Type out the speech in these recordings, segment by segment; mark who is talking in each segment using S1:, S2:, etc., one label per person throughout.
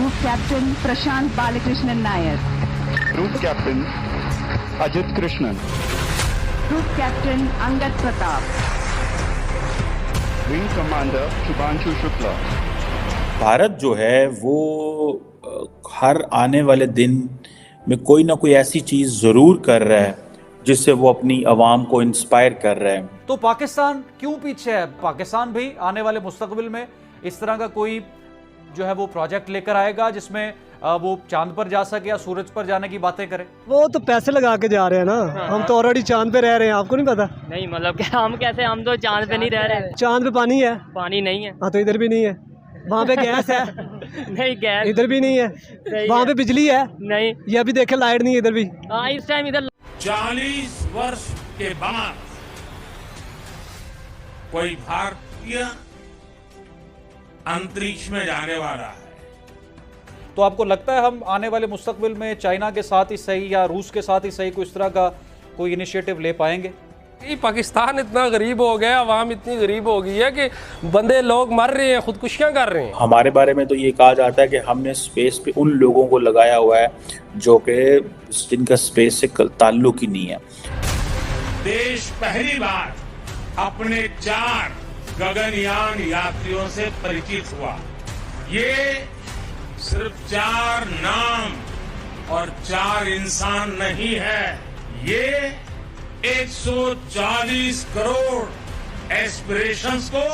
S1: Group Captain Prashant Balakrishnan Nair.
S2: Group Captain Ajit Krishnan.
S1: Group Captain Angad Pratap.
S2: Wing Commander Shubhanshu Shukla.
S3: Bharat जो है वो हर आने वाले दिन में कोई ना कोई ऐसी चीज़ ज़रूर कर रहा है जिससे वो अपनी आवाम को इंस्पायर कर रहा है।
S4: तो पाकिस्तान क्यों पीछे है? पाकिस्तान भी आने वाले मुस्तकबिल में इस तरह का कोई जो है वो प्रोजेक्ट लेकर आएगा जिसमें वो चांद पर जा सके या सूरज पर जाने की बातें करे।
S5: वो तो पैसे लगा के जा रहे हैं ना। हम तो ऑलरेडी चांद पे रह रहे हैं, आपको नहीं पता?
S6: नहीं मतलब क्या, हम कैसे, हम तो चांद पे नहीं रह रहे।
S5: चांद पे पानी है?
S6: पानी नहीं है।
S5: हाँ तो इधर भी नहीं है। वहाँ पे गैस है?
S6: नहीं गैस
S5: इधर भी नहीं है। वहाँ पे बिजली है?
S6: नहीं।
S5: ये अभी देखे लाइट नहीं है इधर भी।
S6: हाँ इस टाइम इधर
S7: 40 वर्ष के बाद कोई भारतीय अंतरिक्ष में जाने वाला है।
S4: तो आपको लगता है हम आने वाले मुस्तकबिल में चाइना के साथ ही सही या रूस के साथ ही सही कोई इस तरह का कोई इनिशिएटिव ले पाएंगे?
S8: पाकिस्तान इतना गरीब हो गया, आवाम इतनी गरीब हो गई है कि बंदे लोग मर रहे हैं, खुदकुशियां कर रहे हैं।
S3: हमारे बारे में तो ये कहा जाता है कि हमने स्पेस पे उन लोगों को लगाया हुआ है जो कि जिनका स्पेस से ताल्लुक ही नहीं है।
S7: देश पहली बार अपने 4 गगनयान यात्रियों से परिचित हुआ। ये सिर्फ 4 नाम और 4 इंसान नहीं है, ये 140 करोड़ एस्पिरेशंस को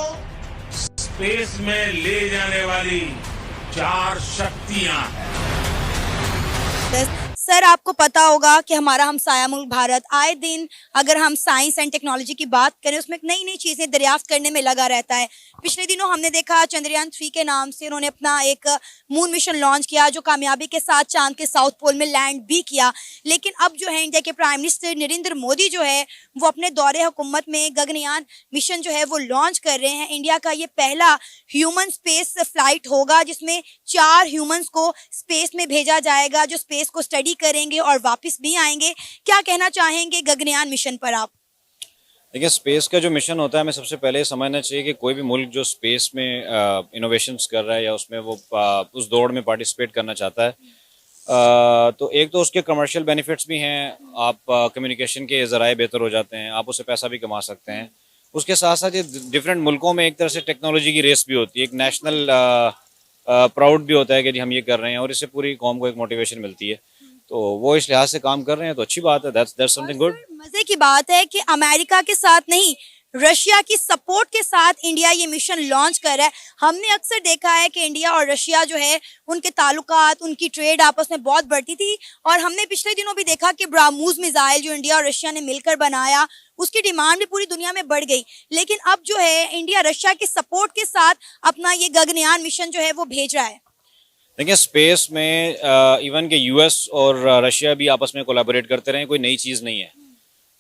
S7: स्पेस में ले जाने वाली 4 शक्तियां हैं।
S9: सर आपको पता होगा कि हमारा हमसाया मुल्क भारत आए दिन अगर हम साइंस एंड टेक्नोलॉजी की बात करें उसमें नई नई चीज़ें दरियाफ्त करने में लगा रहता है। पिछले दिनों हमने देखा चंद्रयान 3 के नाम से उन्होंने अपना एक मून मिशन लॉन्च किया जो कामयाबी के साथ चांद के साउथ पोल में लैंड भी किया। लेकिन अब जो है इंडिया के प्राइम मिनिस्टर नरेंद्र मोदी जो है वो अपने दौरे हुकूमत में गगनयान मिशन जो है वो लॉन्च कर रहे हैं। इंडिया का ये पहला ह्यूमन स्पेस फ्लाइट होगा जिसमें 4 ह्यूमंस को स्पेस में भेजा जाएगा जो स्पेस को स्टडी करेंगे और वापस भी आएंगे। क्या कहना चाहेंगे गगनयान मिशन पर आप?
S10: देखिए, स्पेस का जो मिशन होता है हमें सबसे पहले समझना चाहिए कि कोई भी मुल्क जो स्पेस में इनोवेशंस कर रहा है या उसमें वो उस दौड़ में पार्टिसिपेट करना चाहता है तो एक तो उसके कमर्शियल बेनिफिट्स भी हैं। आप कम्युनिकेशन के ज़राए बेहतर हो जाते हैं, आप उससे पैसा भी कमा सकते हैं। उसके साथ साथ ये डिफरेंट मुल्कों में एक तरह से टेक्नोलॉजी की रेस भी होती है, एक नेशनल प्राउड भी होता है कि जी हम ये कर रहे हैं और इससे पूरी कौम को एक मोटिवेशन मिलती है। तो वो इस लिहाज से काम कर रहे हैं तो अच्छी बात है। That's something good.
S9: मजे की बात है कि अमेरिका के साथ नहीं, रशिया की सपोर्ट के साथ इंडिया ये मिशन लॉन्च कर रहा है। हमने अक्सर देखा है कि इंडिया और रशिया जो है उनके ताल्लुकात, उनकी ट्रेड आपस में बहुत बढ़ती थी और हमने पिछले दिनों भी देखा कि ब्राह्मोस मिसाइल जो इंडिया और रशिया ने मिलकर बनाया उसकी डिमांड भी पूरी दुनिया में बढ़ गई। लेकिन अब जो है इंडिया रशिया के सपोर्ट के साथ अपना ये गगनयान मिशन जो है वो भेज रहा है।
S10: देखिए, स्पेस में इवन के यूएस और रशिया भी आपस में कोलैबोरेट करते रहे, कोई नई चीज़ नहीं है।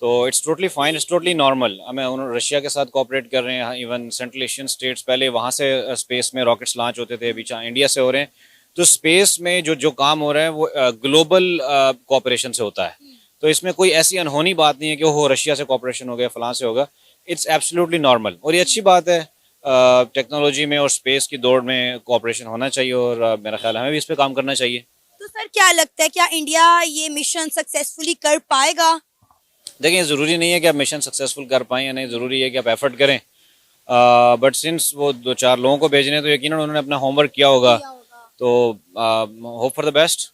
S10: तो it's totally fine, it's totally normal. हमें रशिया के साथ कोऑपरेट कर रहे हैं। इवन सेंट्रल एशियन स्टेट्स पहले वहाँ से स्पेस में रॉकेट्स लॉन्च होते थे, अभी इंडिया से हो रहे हैं। तो स्पेस में जो काम हो रहा है वो ग्लोबल कोऑपरेशन से होता है। तो इसमें कोई ऐसी अनहोनी बात नहीं है कि वो रशिया से कोऑपरेशन हो गया, फलां से होगा। इट्स एब्सोल्युटली नॉर्मल और ये अच्छी बात है। टेक्नोलॉजी में और स्पेस की दौड़ में कोऑपरेशन होना चाहिए और मेरा ख्याल है हमें भी इस पे काम करना चाहिए।
S9: तो सर क्या लगता है, क्या इंडिया ये मिशन सक्सेसफुली कर पाएगा?
S10: देखिए, ज़रूरी नहीं है कि आप मिशन सक्सेसफुल कर पाएं या नहीं, ज़रूरी है कि आप एफर्ट करें। बट सिंस वो 2-4 लोगों को भेजने तो यकीनन उन्होंने अपना होमवर्क किया होगा। तो hope for the best.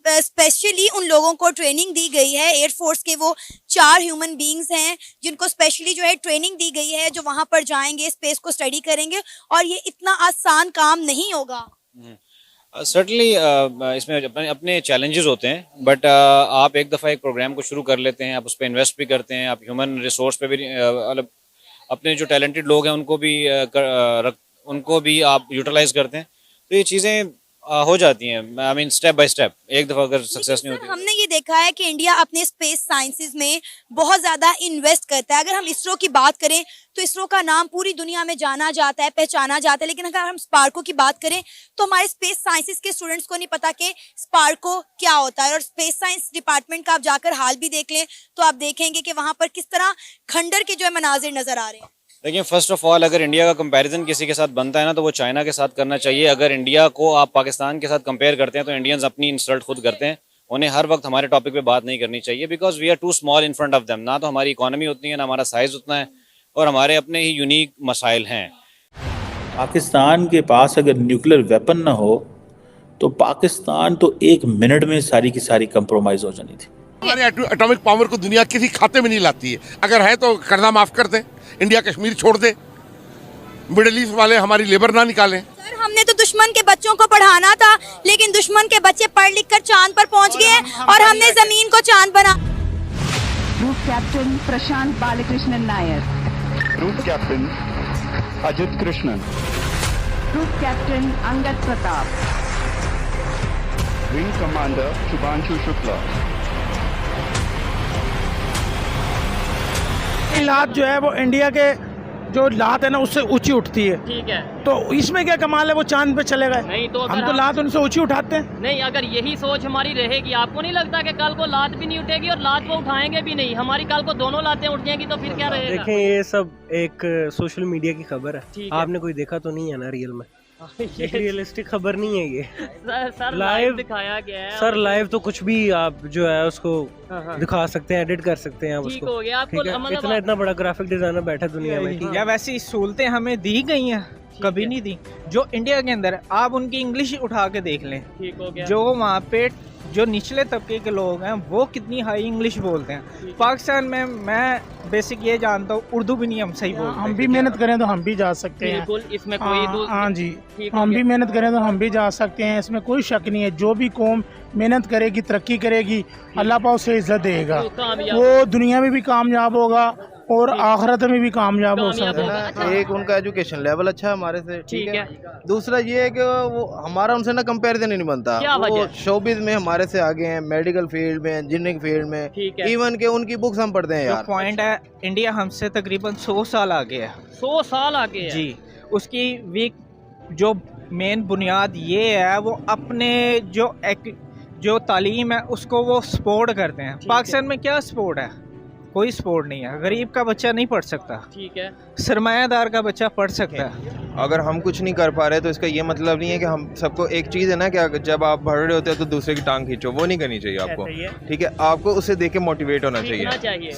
S9: Specially उन लोगों को ट्रेनिंग दी गई है, एयरफोर्स के वो 4 ह्यूमन बींग्स हैं जिनको स्पेशली जो है ट्रेनिंग दी गई है जो वहां पर जाएंगे, स्पेस को स्टडी करेंगे और ये इतना आसान काम नहीं होगा।
S10: सर्टनली इसमें अपने चैलेंजेस होते हैं बट आप एक दफ़ा एक प्रोग्राम को शुरू कर लेते हैं, आप उस पर इन्वेस्ट भी करते हैं, आप ह्यूमन रिसोर्स पे भी अपने जो टैलेंटेड लोग हैं उनको भी आप यूटिलाइज करते हैं तो ये चीज़ें हो जाती हैं। I mean step by step, एक दफ़ा अगर सक्सेस नहीं होती।
S9: हमने ये देखा है कि इंडिया अपने स्पेस साइंसेज में बहुत ज़्यादा इन्वेस्ट करता है। अगर हम इसरो की बात करें तो इसरो का नाम पूरी दुनिया में जाना जाता है, पहचाना जाता है। लेकिन अगर हम स्पार्को की बात करें तो हमारे स्पेस साइंसेज के स्टूडेंट्स को नहीं पता कि स्पार्को क्या होता है। और स्पेस साइंस डिपार्टमेंट का आप जाकर हाल भी देख लें तो आप देखेंगे कि वहाँ पर किस तरह खंडर के जो है मनाजिर नजर आ रहे हैं।
S10: देखिए, फर्स्ट ऑफ ऑल अगर इंडिया का कंपैरिजन किसी के साथ बनता है ना तो वो चाइना के साथ करना चाहिए। अगर इंडिया को आप पाकिस्तान के साथ कंपेयर करते हैं तो इंडियंस अपनी इंसल्ट खुद करते हैं। उन्हें हर वक्त हमारे टॉपिक पे बात नहीं करनी चाहिए, because we are too small in front of them. ना तो हमारी इकोनॉमी उतनी है, ना हमारा साइज उतना है, और हमारे अपने ही यूनिक मसाइल हैं।
S3: पाकिस्तान के पास अगर न्यूक्लियर वेपन ना हो तो पाकिस्तान तो 1 मिनट में सारी की सारी कंप्रोमाइज हो जानी थी।
S7: हमारे एटॉमिक पावर को दुनिया किसी खाते में नहीं लाती है। अगर है तो कर्जा माफ कर दे, इंडिया कश्मीर छोड़ दे, मिडिल ईस्ट वाले हमारी लेबर ना निकालें।
S9: सर, हमने तो दुश्मन के बच्चों को पढ़ाना था, लेकिन दुश्मन के बच्चे पढ़ लिख कर चांद पर पहुंच गए हैं और हमने जमीन को चांद बना।
S1: Group Captain Prashant Balakrishnan Nair.
S2: Group Captain Ajit Krishnan.
S1: Group Captain Angad Pratap.
S2: Wing Commander Shubhanshu Shukla.
S5: लात जो है वो इंडिया के जो लात है ना उससे ऊंची उठती है,
S6: ठीक है।
S5: तो इसमें क्या कमाल है, वो चांद पे चले गए।
S6: नहीं तो अगर
S5: हम तो लात उनसे ऊंची उठाते हैं।
S6: नहीं, अगर यही सोच हमारी रहेगी, आपको नहीं लगता कि कल को लात भी नहीं उठेगी और लात को उठाएंगे भी नहीं, हमारी कल को दोनों लातें उठ जाएंगी तो फिर क्या रहेगा?
S5: देखें, ये सब एक सोशल मीडिया की खबर है,
S6: ठीक है।
S5: आपने कोई देखा तो नहीं है ना रियल में। एक रियलिस्टिक खबर नहीं है ये।
S6: सर
S5: लाइव
S6: लाइव दिखाया गया है।
S5: सर लाइव तो कुछ भी आप जो है उसको
S6: हाँ।
S5: दिखा सकते हैं, एडिट कर सकते हैं आप
S6: ठीक
S5: उसको।
S6: हो गया आपको,
S5: ठीक है?
S6: मतलब
S5: इतना बड़ा ग्राफिक डिजाइनर बैठा दुनिया में, ठीक है?
S11: या वैसी सहूलतें हमें दी गई हैं, कभी नहीं दी जो इंडिया के अंदर है। आप उनकी इंग्लिश उठा के देख लें,
S6: ठीक हो गया।
S11: जो वहाँ पे जो निचले तबके के लोग हैं वो कितनी हाई इंग्लिश बोलते हैं। पाकिस्तान में मैं बेसिक ये जानता हूँ, उर्दू भी नहीं हम सही बोलते।
S5: हम भी मेहनत करें तो हम भी जा सकते हैं।
S6: बिल्कुल, इसमें कोई
S5: हाँ जी,
S6: ठीक हो
S5: हम भी
S6: गया।
S5: मेहनत करें तो हम भी जा सकते हैं, इसमें कोई शक नहीं है। जो भी कौम मेहनत करेगी, तरक्की करेगी, अल्लाह पाक उसे इज्जत देगा,
S6: तो कामयाब
S5: वो दुनिया में भी कामयाब होगा और आखिरत में भी कामयाब हो
S6: कामयाब
S5: सकता है।
S6: होगा।
S11: एक उनका एजुकेशन लेवल अच्छा है हमारे से,
S6: ठीक है।
S11: दूसरा ये है कि वो हमारा उनसे ना कंपैरिजन ही नहीं बनता।
S6: क्या
S11: वो
S6: वजह?
S11: शोबिज में हमारे से आगे हैं, मेडिकल फील्ड में, इंजीनियरिंग फील्ड में,
S6: ठीक है।
S11: इवन के उनकी बुक्स हम पढ़ते हैं यार। पॉइंट है, इंडिया हमसे तकरीबन 100 साल आगे है
S6: 100 साल आगे है।
S11: जी। उसकी वीक जो मेन बुनियाद ये है, वो अपने जो तालीम है उसको वो सपोर्ट करते हैं। पाकिस्तान में क्या सपोर्ट है? कोई सपोर्ट नहीं है। गरीब का बच्चा नहीं पढ़ सकता,
S6: ठीक है।
S11: सरमायादार का बच्चा पढ़ सकता है।
S12: अगर हम कुछ नहीं कर पा रहे तो इसका ये मतलब नहीं है कि हम सबको, एक चीज़ है ना कि जब आप बढ़ रहे होते हैं तो दूसरे की टांग खींचो, वो नहीं करनी चाहिए आपको, ठीक है? आपको उसे देख के मोटिवेट होना चाहिए।